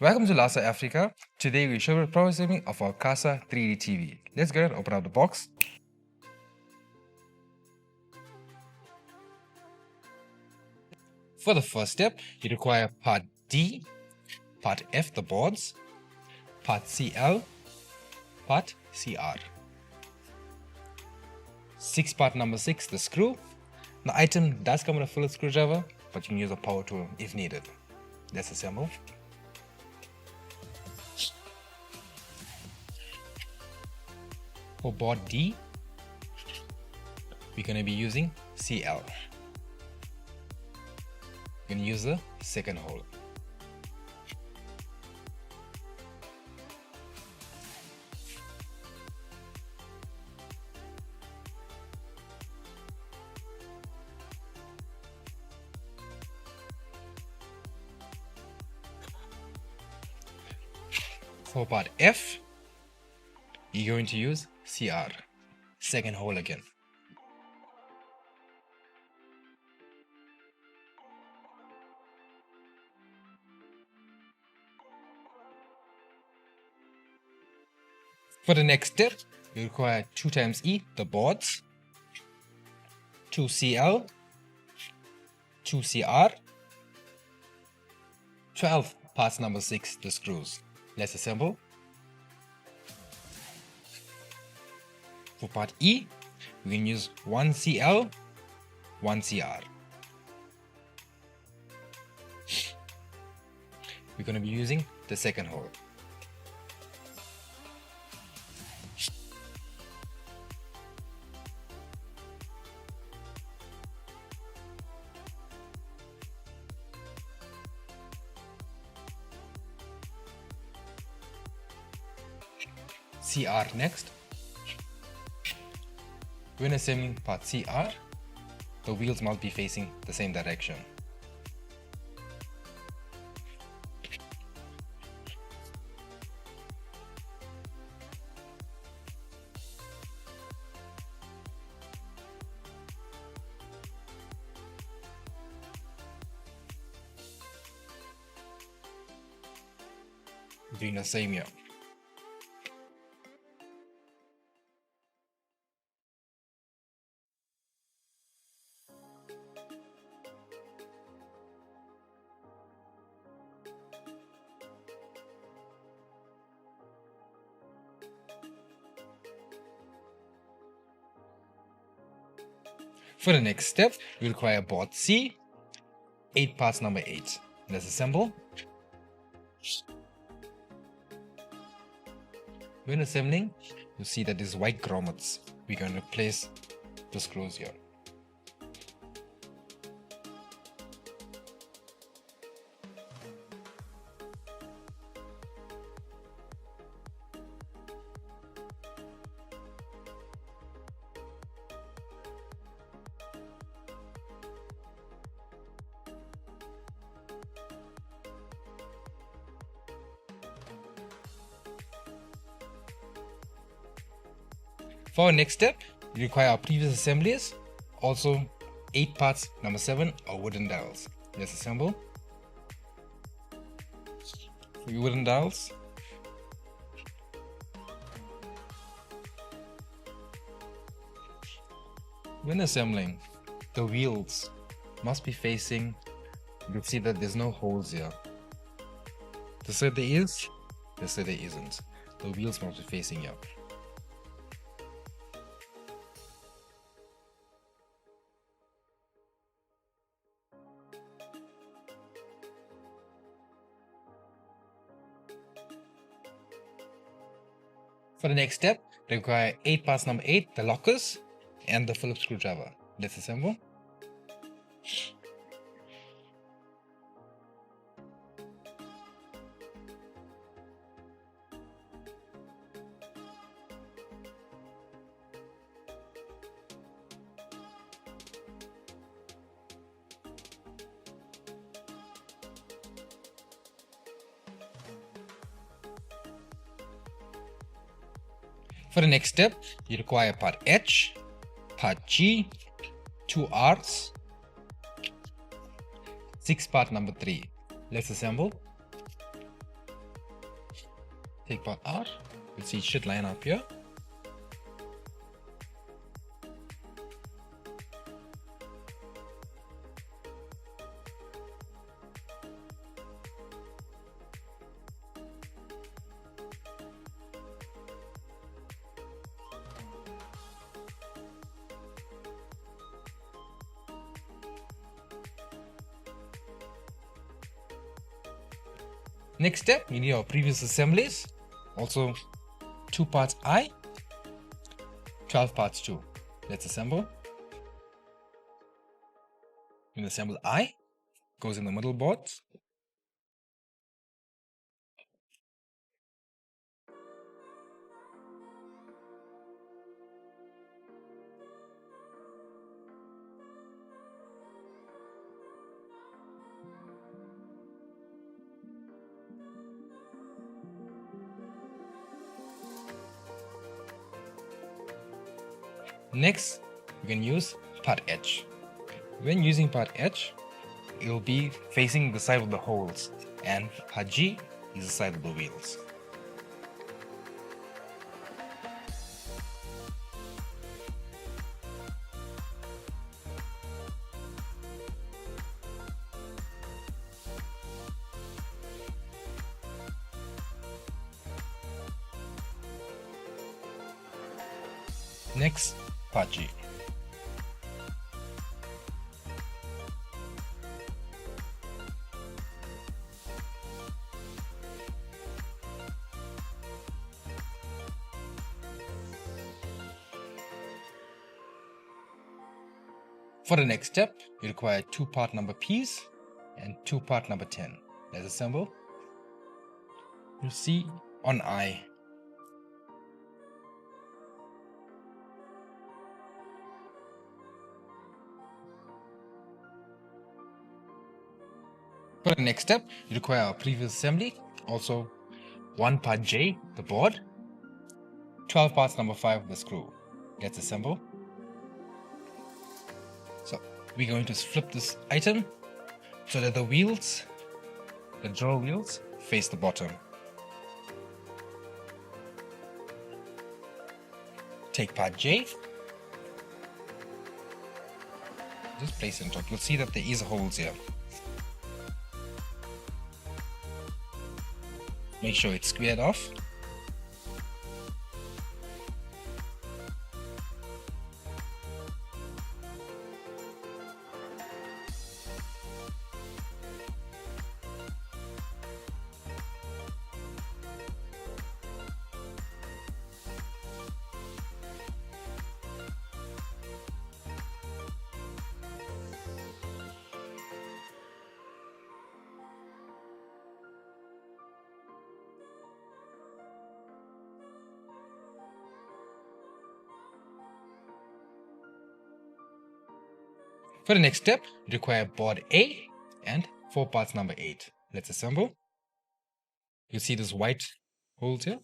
Welcome to Lasa.Africa. Today we show the processing of our Casa 3D TV. Let's go and open up the box. For the first step, you require part D, part F, the boards, part CL, part CR. Part number 6, the screw. The item does come with a Phillips screwdriver, but you can use a power tool if needed. Let's assemble. For board D, we're going to be using CL. We're going to use the second hole. For part F, you're going to use CR, second hole again. For the next step, you require 2 times E, the boards, 2 CL, 2 CR, 12 parts number 6, the screws. Let's assemble. For part E, we can use 1 CL, 1 CR. We're going to be using the second hole. CR next. When assembling part CR, the wheels must be facing the same direction. Doing the same here. For the next step, we require board C, 8 parts number 8. Let's assemble. When assembling, you'll see that these white grommets. We're going to place the screws here. For our next step, we require our previous assemblies, also 8 parts number 7 are wooden dowels. Let's assemble. For your wooden dowels, when assembling, the wheels must be facing, you'll see that there's no holes here. This side there is, this side there isn't. The wheels must be facing here. For the next step, we require 8 parts number 8, the lockers, and the Phillips screwdriver. Let's assemble. For the next step, you require part H, part G, 2 R's, 6 part number 3. Let's assemble. Take part R. You'll see it should line up here. Next step, we need our previous assemblies. Also 2 parts I, 12 parts 2. Let's assemble. We'll assemble I, goes in the middle boards. Next, we can use part H. When using part H, it will be facing the side of the holes, and part G is the side of the wheels. Next, part G. For the next step, you require 2 part number P's and 2 part number 10. Let's assemble. You see on I. For the next step, you require our previous assembly, also 1 part J, the board, 12 parts number 5, the screw. Let's assemble. So we're going to flip this item so that the wheels, the draw wheels, face the bottom. Take part J, just place it on top. You'll see that there is holes here. Make sure it's squared off. For the next step, you require board A and 4 parts number 8. Let's assemble. You see this white holes here.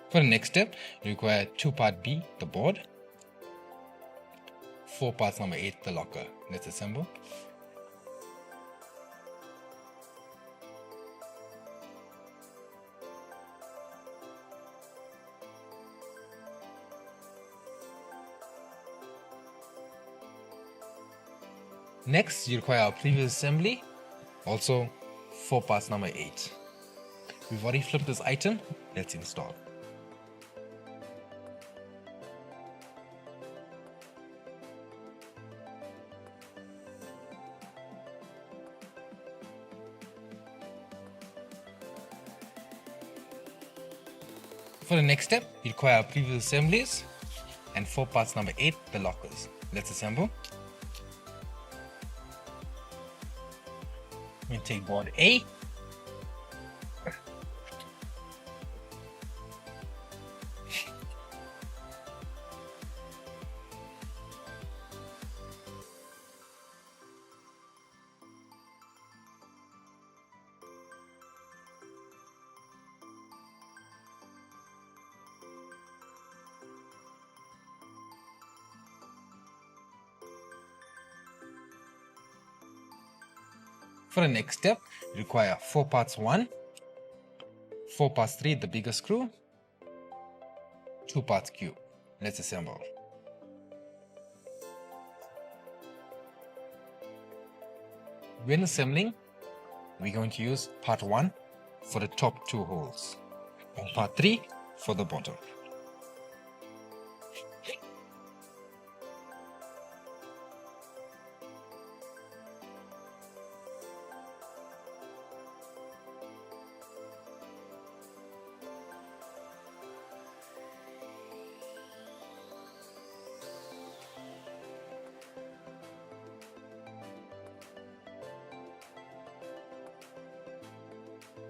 For the next step, you require 2 part B, the board, 4 parts number 8, the locker. Let's assemble. Next, you require our previous assembly, also 4 parts number 8. We've already flipped this item. Let's install. For the next step, you require our previous assemblies and 4 parts number 8, the lockers. Let's assemble. We take board A. For the next step, you require 4 parts 1, 4 parts 3, the bigger screw, 2 parts cube. Let's assemble. When assembling, we're going to use part 1 for the top 2 holes and part 3 for the bottom.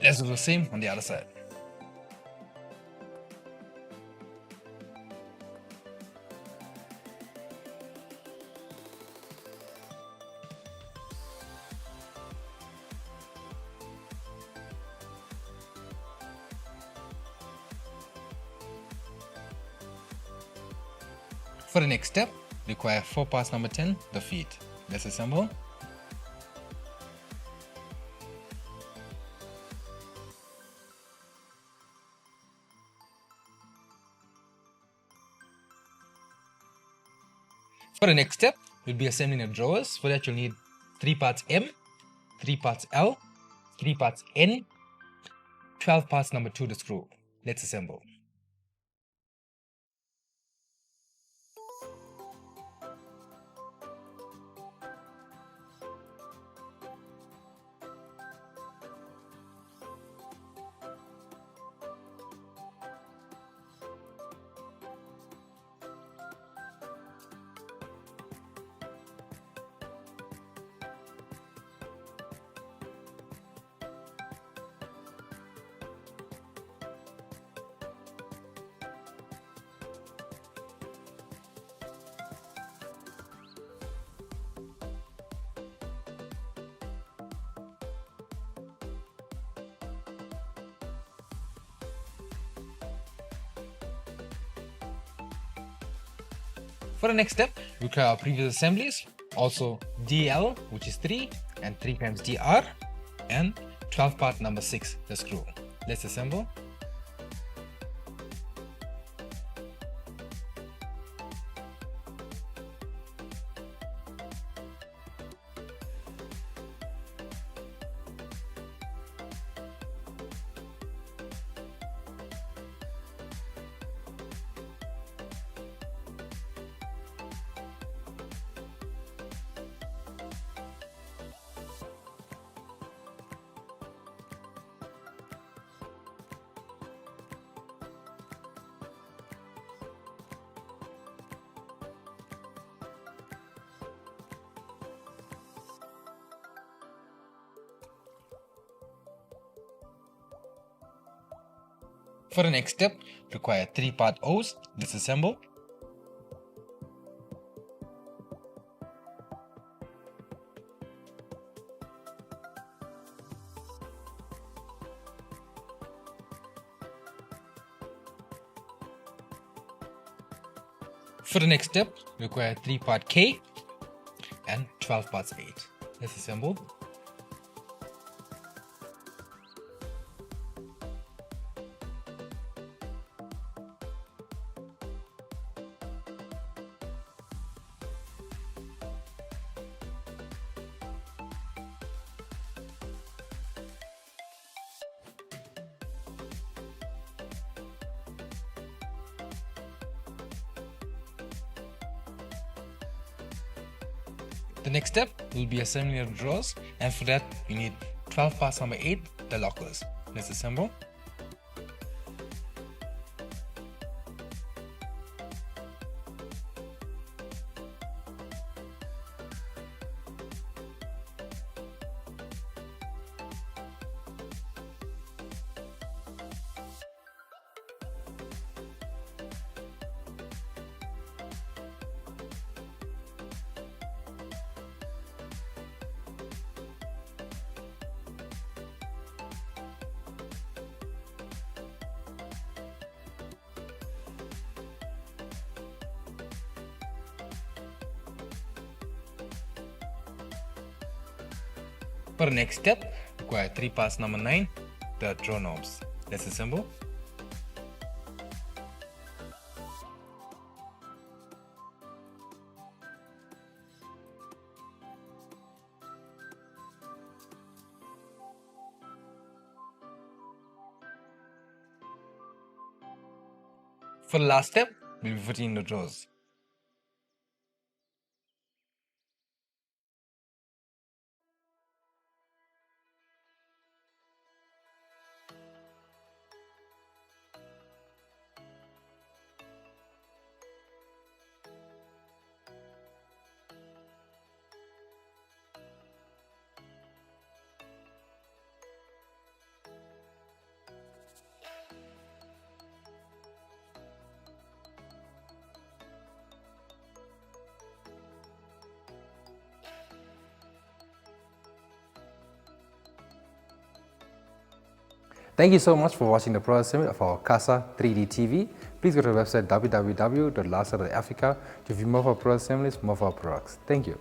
Let's do the same on the other side. For the next step, require 4 parts number 10, the feet. Let's assemble. For the next step, we'll be assembling the drawers. For that, you'll need 3 parts M, 3 parts L, 3 parts N, 12 parts number 2, the screw. Let's assemble. For the next step, we require our previous assemblies, also DL, which is 3, and 3 times DR, and 12 part number 6, the screw. Let's assemble. For the next step, require 3 part O's. Let's assemble. For the next step, require 3 part K and 12 parts 8. Let's assemble. The next step will be assembling the drawers, and for that you need 12 parts number 8, the lockers. Let's assemble. For the next step, require 3 parts number 9, the draw knobs. Let's assemble. For the last step, we'll be putting in the drawers. Thank you so much for watching the product summit of our Casa 3D TV. Please go to the website www.lasa.africa to view more of our product assemblies, more of our products. Thank you.